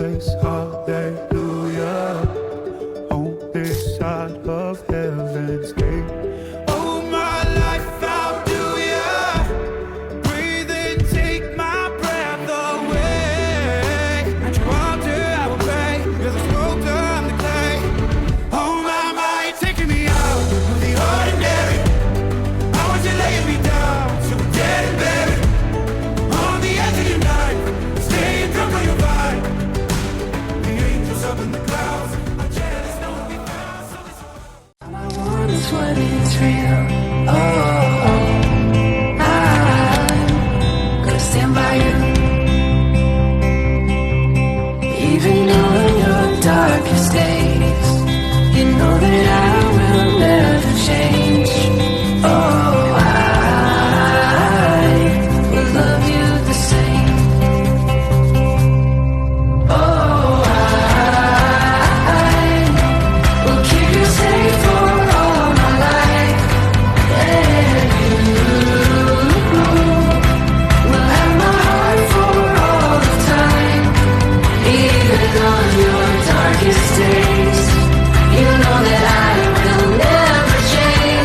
place, hallelujah, on this side of heaven's gate. Oh, my life, I'll do ya. Breathe and take my breath away. At your altar, I will pray. You're the sculptor, I'm the clay. Oh, my, you're taking me out of the ordinary. I want you laying me down, so we're dead and buried. On the edge of your night, staying drunk on your vibe. The angels up in the clouds, I'm jealous, no one we found. So this All I want is what is real. Oh, I'm gonna stand by you, even though in your darkest days, you know that I will never change. Oh, I will love you the same. Oh, I will keep you safe for all my life, and you will have my heart for all the time. Even on your darkest days, you know that I will never change.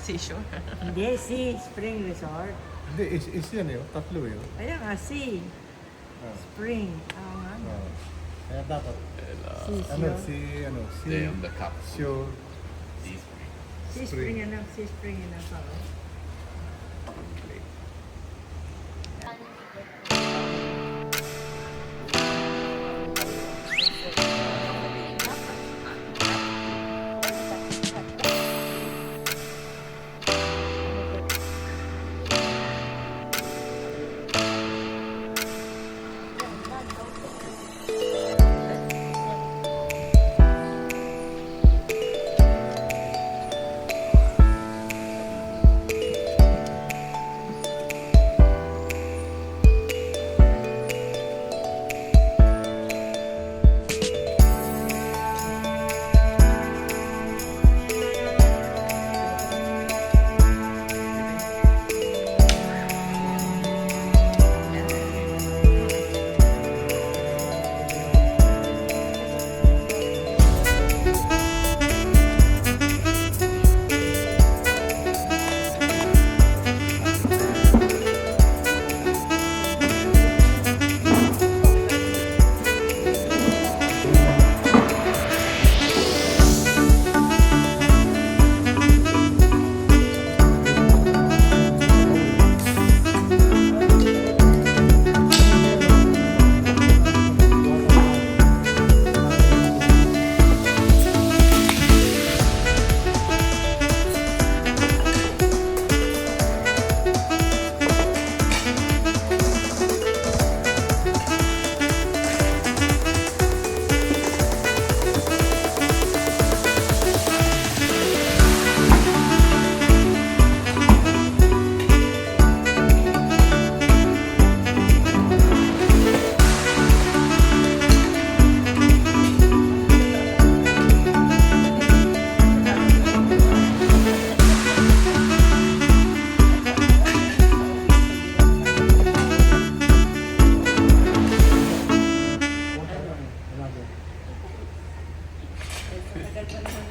Seashore. Hindi, Sea Spring Resort. Hindi, is yan eh. Tatlo yun. Kaya nga, Sea Ah. Spring. Oo nga. Ah. Kaya dapat, Sea si, on the cup. sure. Sea Spring yan ang Sea Spring yan ang pao.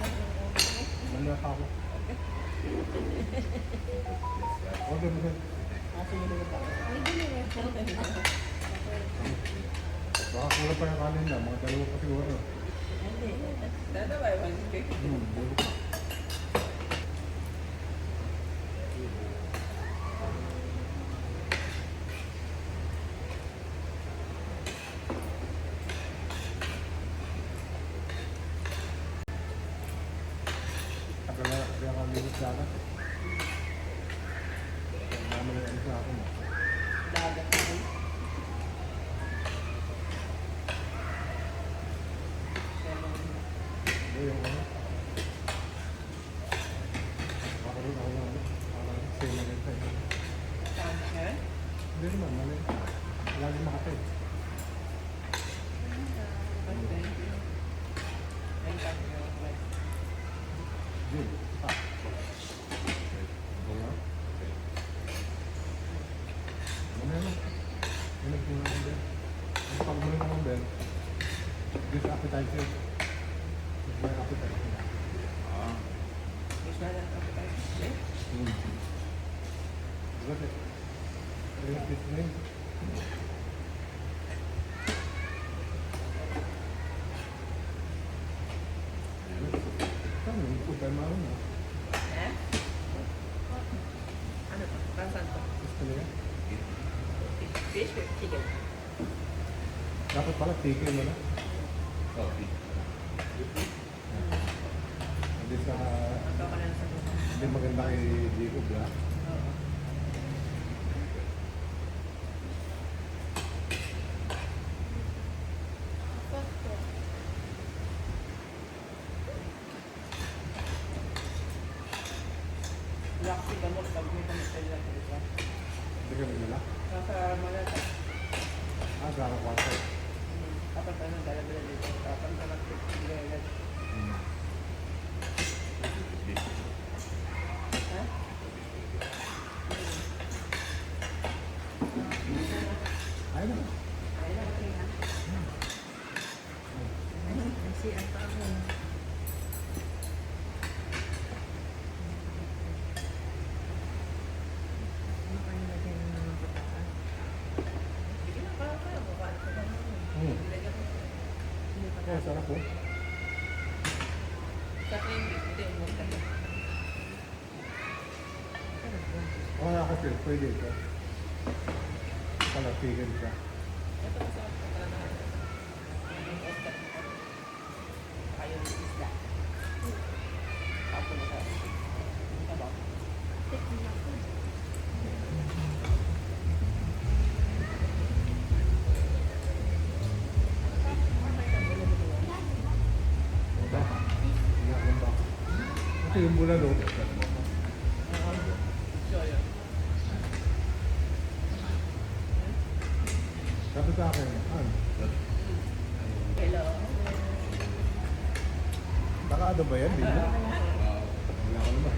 Mamaya pa ako. Order mo din. Baka kulang pa yung kanin na. Mga dalawa pa siguro. Dalawa pa. Tagal na kaya kami sa akin. Dami na yung sa akin. Yung ano? Ako rin ako lang. Parang same na ganito. Hindi naman, mali. Lagi makapit. Jun, pa. Bunga. Ano yun? Yung nagpunga ng bell. Ang pag-muna ng bell, this appetizer. May appetizer. Diba? Ayun, this name. Kami, kupay maroon na. Ano to? Saan to? Gusto niya? Fish with chicken. Dapat pala, take mo na. Coffee. Hindi sa... Ito ka na sa buka. Hindi maganda kay Jacob, ha? Roxy gamot pag may gamot sa ila. Hindi ka nila. Nasa Malata. Gara kwarto. Dapat ano, dala-dala dito. Dapat ka nag-dala. Ha? Ayun na. Ayun, okay na. Kasi ang pao. po. Sa cream, hindi mo ka. Kaya kasi pwede ito. Palatigan siya. Ito sa pagkakala. Yung oyster mo. Ayaw yung isda. Ako na sa sabaw. Kasi yung bulalo. Sabi sa akin, Hello. baka ano ba yan? Di ba? Wala ko naman.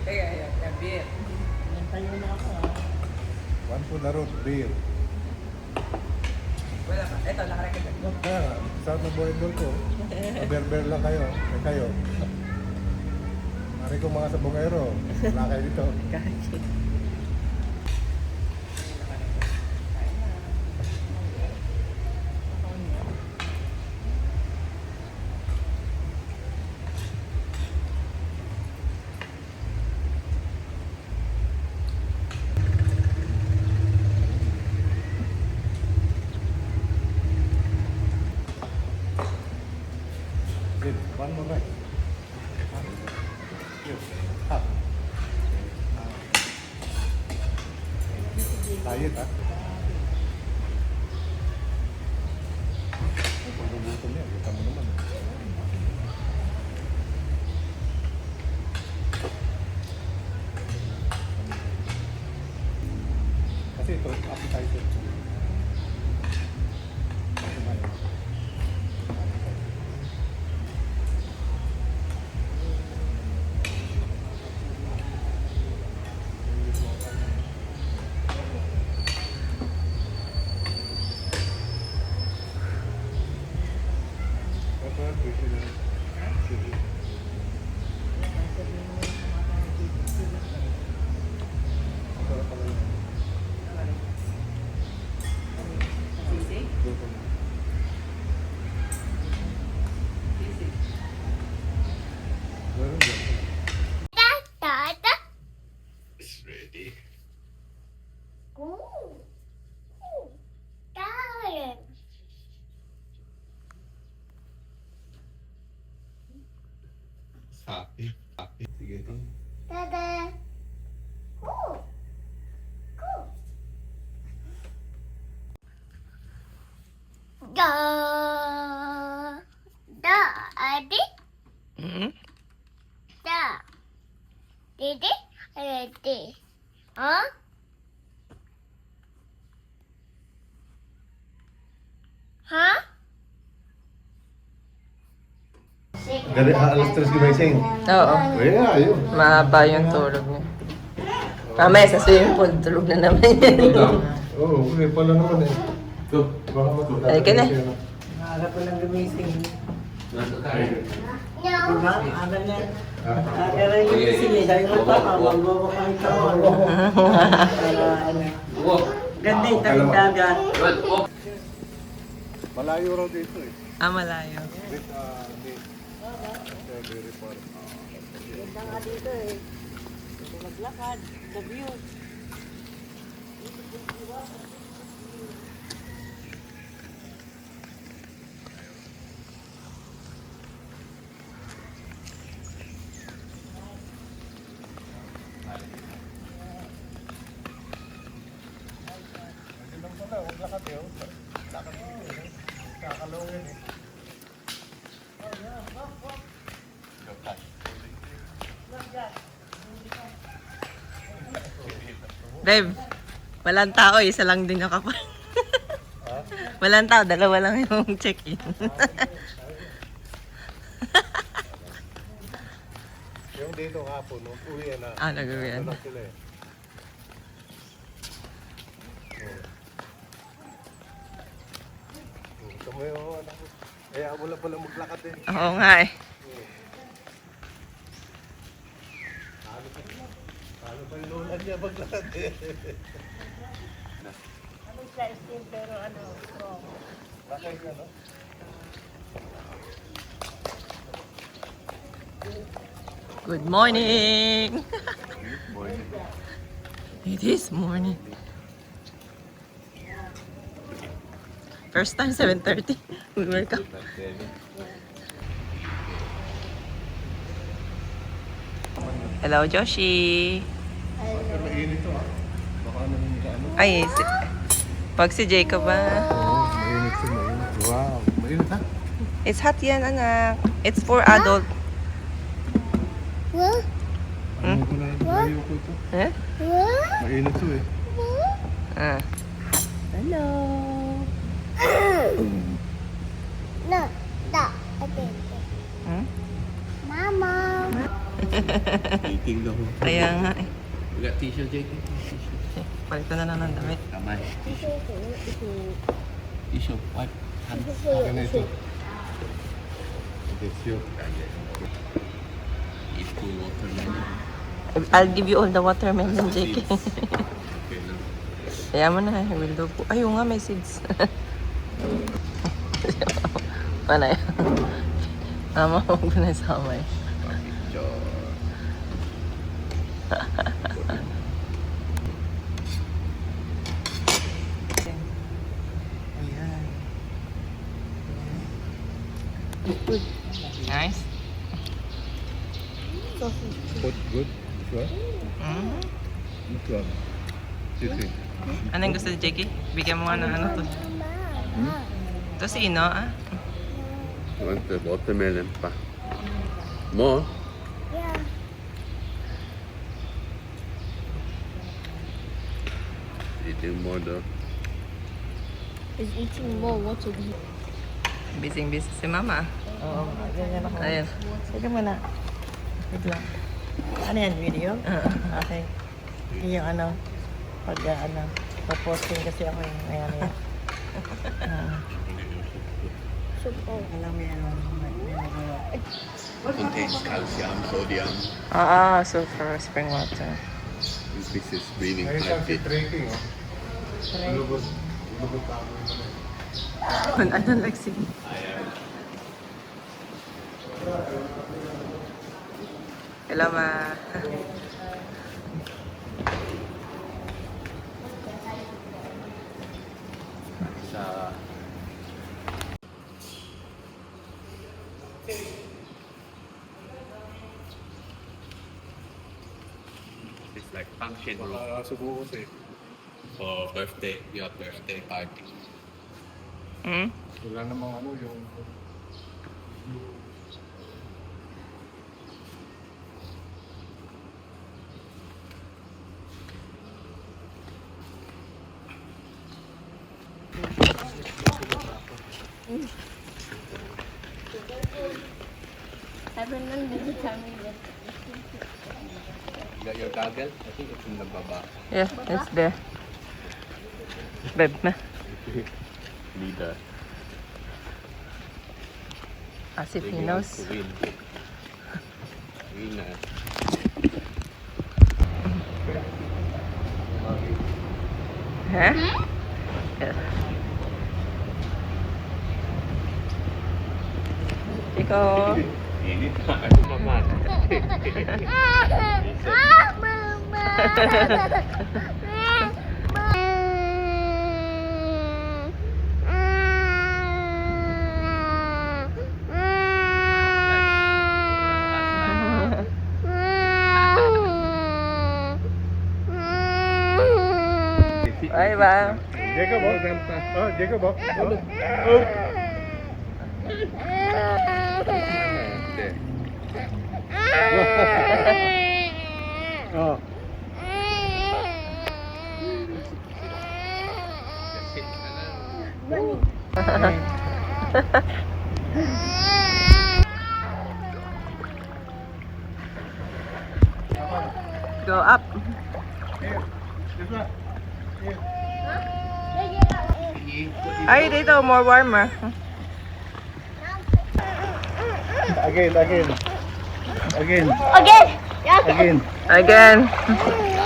Kaya yan, the beer. Nantayo na ako. One to the road, beer. Wala pa. Ito, nakarecord. Kaya nga, sa mabuhay ko, berber lang kayo. Eh kayo. Mari kong mga sabongero. Wala kayo dito. Good. One more right. Up. Diet, ha? Pag nagutom niya, kita mo naman. Kasi ito, appetizer. Kumain. Sisig? Sisig. Happy. Sige. Adi? Da. Didi? Adi. Huh? Huh? Gali, alas 3 gumising. Oo. Kaya, ayun. Mahaba yung tulog niya. Mamaya sa swimming pool, tulog na naman yan. Oo, okay pala naman eh. Ito, baka matulog. Ay, ka na. Maaga po lang gumising. No. Diba? Aga na. Aga rin yung gising eh. Dahil mo pa, magbawa kami taon. Para ano. Ganda yung tabing dagat. Malayo raw dito eh. Ah, malayo. With, very far. Ganda nga dito eh. Maglakad, the view. Hindi lang pala, huwag lakad eh. Lakad dito eh. Kakalawin eh. Babe, walang tao, isa lang din nakapa. Walang tao, dalawa lang yung check-in. Yung dito hapon, nung uwi na. Ah, nag-uwi na. Ano lang sila eh. Ito mo yung anak mo. Kaya wala pala maglakad eh. Oo nga eh. Paano pa yung lola niya maglakad eh. Ano siya, steam pero ano, strong. Bakit ka no? Good morning! It is morning. First time 7:30. We wake up. Hello, Joshi. Mainit to ah. Baka naman ano. Ay, pag si Jacob ba? Mainit to, mainit. Wow, mainit ha? It's hot yan, anak. It's for adult. What? Ano ko na yung layo ko ito? Eh? What? Mainit to eh. Ah. Hello. No, da, okay. Hmm? Mama. Eating daw. Kaya nga eh. Wala tissue, JK. Palit na ng damit. Kamay. Tissue. Tissue. Wipe. Hand. Akin na ito. It's you. Eat full watermelon. I'll give you all the watermelon, JK. Okay lang. Kaya mo na, I will do po. Ayun nga, may seeds. Ano yan? Mama, huwag mo na sama eh. Picture. Ayan. Nice. Good, good. Sure? Mm. Which one? Sisi. Anong gusto ni Jakey? Bigyan mo nga ng ano to. Ito si Ino, ah. You want the watermelon pa? More? Yeah. Eating more though. Is eating more water. Busy-busy si Mama. Oo, ganyan ako. Ayun. Sige muna. Wait lang. Ano yan, video? Okay. Yung ano, pag ano, posting kasi ako yung ayan yan. Alam mo yan, may nagawa. Contains calcium, sodium, Sulfur spring water. increases breathing Ayun siya si habit. trekking oh. Lubot. Lubot ako. I don't like singing. Hello, Ma. Sa it's like function room Baka subukos eh. for birthday, your birthday party. Hmm? Wala namang ano yung... Sabi nang hindi kami You got your goggle? I think it's in the baba. Yeah, it's there. Babe, na. Leader. As if he knows. Win. Winner. Huh? Yeah. Chico. Init na. Ano naman? Bye bye. Jacob oh. Oh, Jacob oh. Oh. Go up. Here. This one. Ay, dito, more warmer. Again. Again. Okay. Again. Again.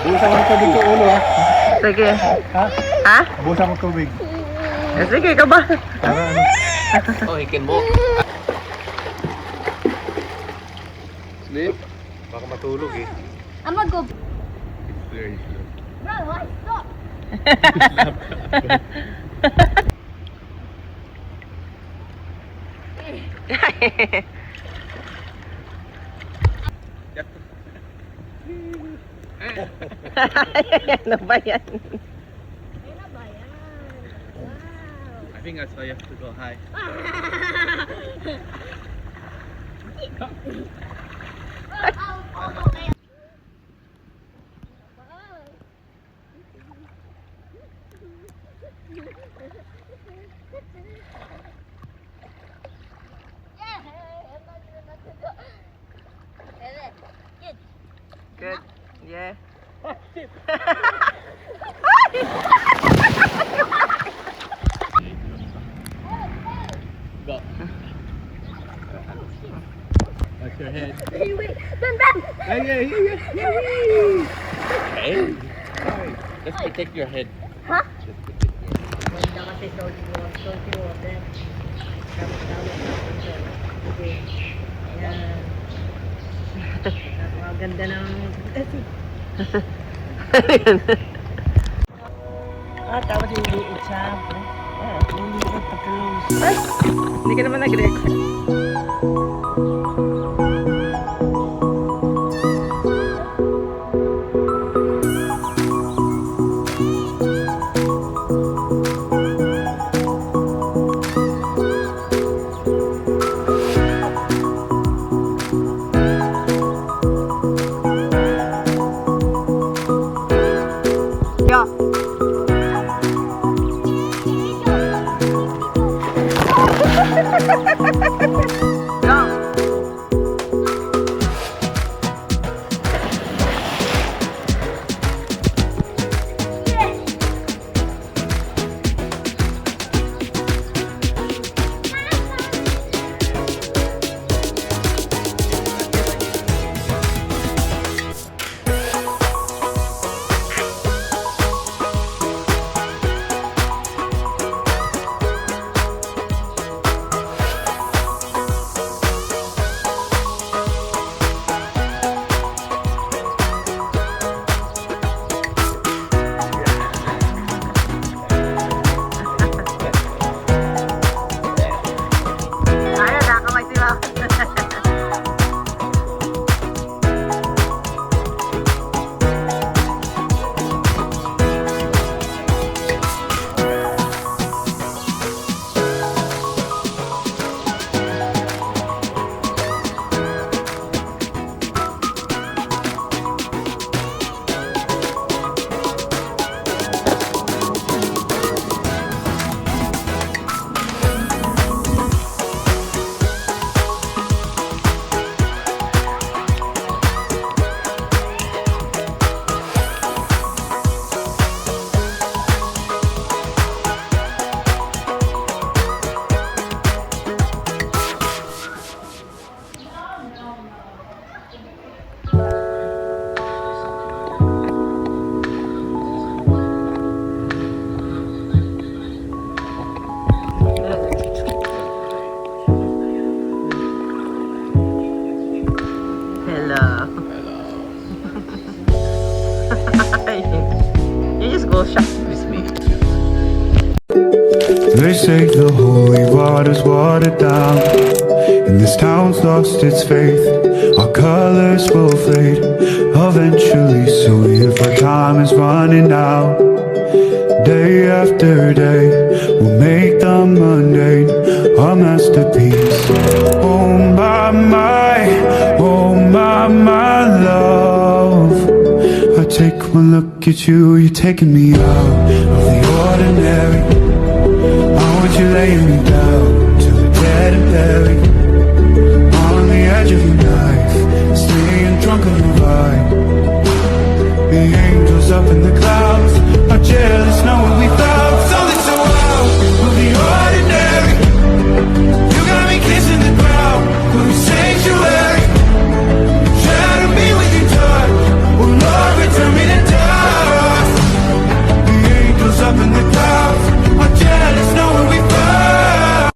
Busa ko ng tubig sa ulo ha. Sige. Ha? Ha? Busa ko tubig. Sige ka ba? Oh, he can walk. Hindi. Baka matulog eh. I'm gonna go. It's very slow. Bro, why stop? Ano ba yan? Ano ba yan? Wow. I think that's why you have to go high. Good. Yeah. Go. Watch your head. Hey, wait, Ben, Ben! Hey. Alright. Just protect your head. Huh? Just protect your head. Maganda kasi salty water. Okay. Yan. Napakaganda ng... tapos yung liit siya. Yung liit pagka-close. Ay! Hindi ka naman nag-record. Yeah. Go. Ayan, nakakamay sila. Hello. You just go shop. It's me. They say the holy water's watered down, and this town's lost its faith. Our colors will fade eventually, so if our time is running out, day after day, we'll make the mundane a masterpiece. Oh my love, I take one look at you, you're taking me out of the ordinary. I want you laying me down till the dead and buried, on the edge of your knife, staying drunk on the vine. The angels up in the clouds are jealous knowing we found